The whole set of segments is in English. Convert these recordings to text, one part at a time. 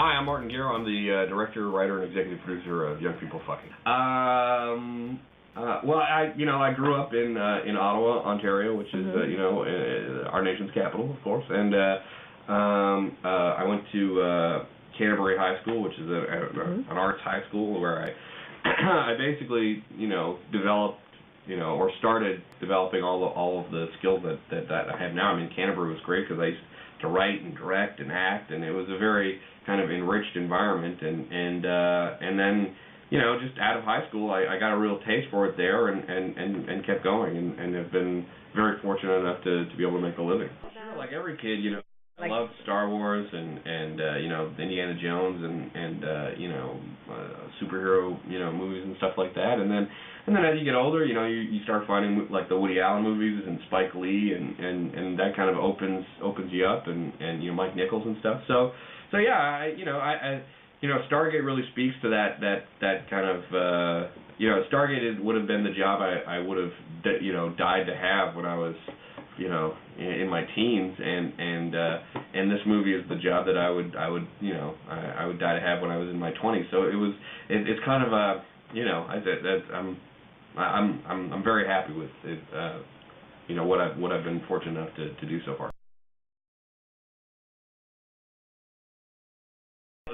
Hi, I'm Martin Gero. I'm the director, writer, and executive producer of Young People Fucking. Well, I grew up in Ottawa, Ontario, which is our nation's capital, of course, and I went to Canterbury High School, which is an arts high school where I basically developed or started developing all of the skills that I have now. I mean, Canterbury was great because I used to write and direct and act, and it was a very kind of enriched environment. And then just out of high school, I got a real taste for it there, and kept going, and have been very fortunate enough to be able to make a living. Sure, like every kid, I loved Star Wars and Indiana Jones and superhero movies and stuff like that. And then as you get older, you start finding like the Woody Allen movies and Spike Lee and that kind of opens you up, and Mike Nichols and stuff. So yeah, Stargate really speaks to that kind of Stargate would have been the job I would have died to have when I was in my teens, and this movie is the job that I would die to have when I was in my 20s. So it's kind of I'm very happy with it, what I've been fortunate enough to do so far.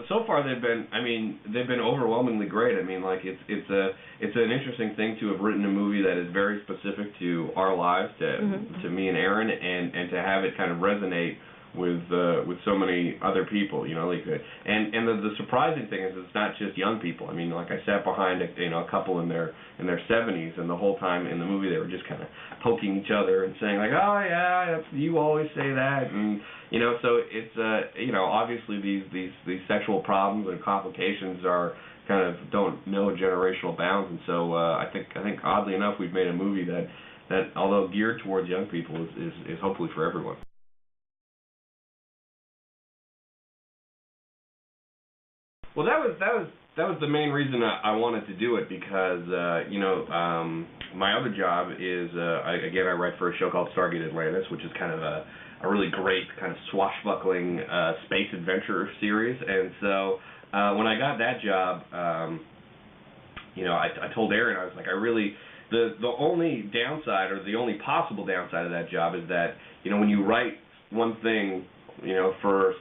So far they've been overwhelmingly great. I mean, like it's an interesting thing to have written a movie that is very specific to our lives, to me and Aaron, and to have it kind of resonate with so many other people, and the surprising thing is it's not just young people. I mean, like I sat behind a couple in their 70s, and the whole time in the movie they were just kind of poking each other and saying like, oh yeah, you always say that, and so it's obviously these sexual problems and complications don't know generational bounds, and so I think oddly enough we've made a movie that although geared towards young people is hopefully for everyone. Well, that was the main reason I wanted to do it, because my other job is I write for a show called Stargate Atlantis, which is kind of a really great kind of swashbuckling space adventure series. And so when I got that job, I told Aaron, I was like, the only downside, or the only possible downside of that job is that when you write one thing for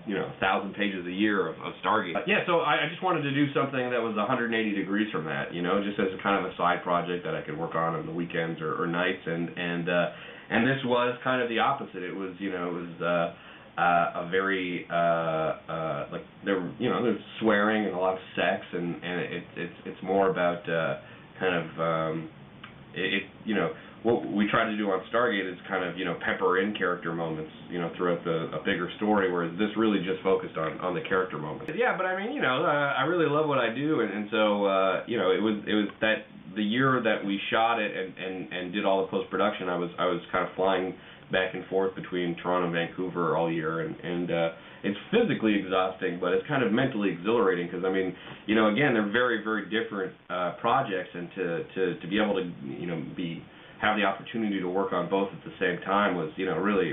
1,000 pages a year of Stargate. So I just wanted to do something that was 180 degrees from that, just as a kind of a side project that I could work on the weekends or nights, and this was kind of the opposite. It was a very there's swearing and a lot of sex, and it's more about what we try to do on Stargate is kind of, pepper in character moments, throughout a bigger story, whereas this really just focused on the character moments. Yeah, but I mean, I really love what I do, and so, it was that the year that we shot it and did all the post-production, I was kind of flying back and forth between Toronto and Vancouver all year, and it's physically exhausting, but it's kind of mentally exhilarating, because I mean, again, they're very, very different projects, and to be able to have the opportunity to work on both at the same time was really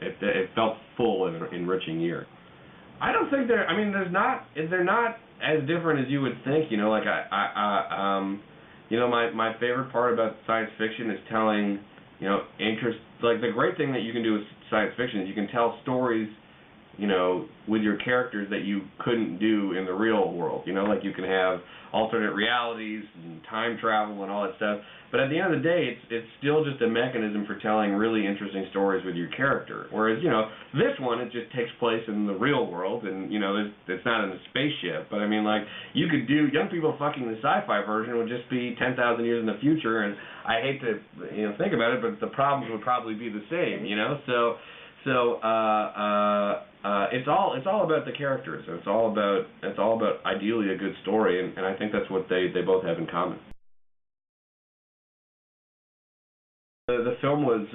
it felt full and enriching year. I don't think they're not as different as you would think. Like my favorite part about science fiction is telling like the great thing that you can do with science fiction is you can tell stories with your characters that you couldn't do in the real world. Like you can have alternate realities and time travel and all that stuff. But at the end of the day, it's still just a mechanism for telling really interesting stories with your character. Whereas, this one, it just takes place in the real world, and, it's not in a spaceship. But I mean, like, you could do Young People Fucking, the sci-fi version would just be 10,000 years in the future, and I hate to, think about it, but the problems would probably be the same, So it's all about the characters. It's all about ideally a good story, and I think that's what they both have in common. The film was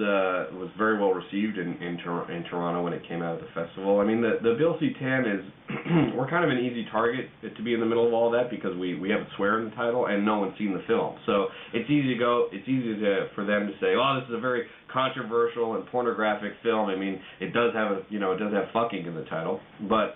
very well received in Toronto when it came out of the festival. I mean, the Bill C-10 is we're kind of an easy target to be in the middle of all that because we have a swear in the title and no one's seen the film. So it's easy for them to say, oh, this is a very controversial and pornographic film. I mean, it does have fucking in the title, but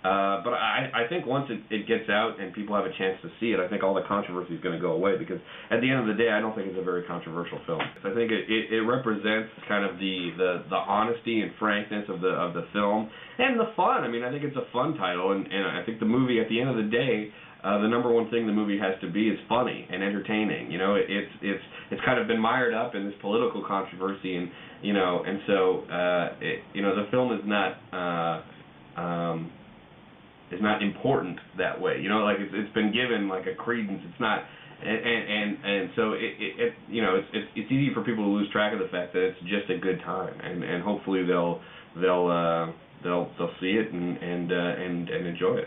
I think once it gets out and people have a chance to see it, I think all the controversy is going to go away because at the end of the day, I don't think it's a very controversial film. I think it represents kind of the honesty and frankness of the film and the fun. I mean, I think it's a fun title, and I think the movie at the end of the day, the number one thing the movie has to be is funny and entertaining. You know, it's kind of been mired up in this political controversy, and so the film is not important that way. You know, like it's been given like a credence. It's not, and so it's easy for people to lose track of the fact that it's just a good time, and hopefully they'll see it and enjoy it.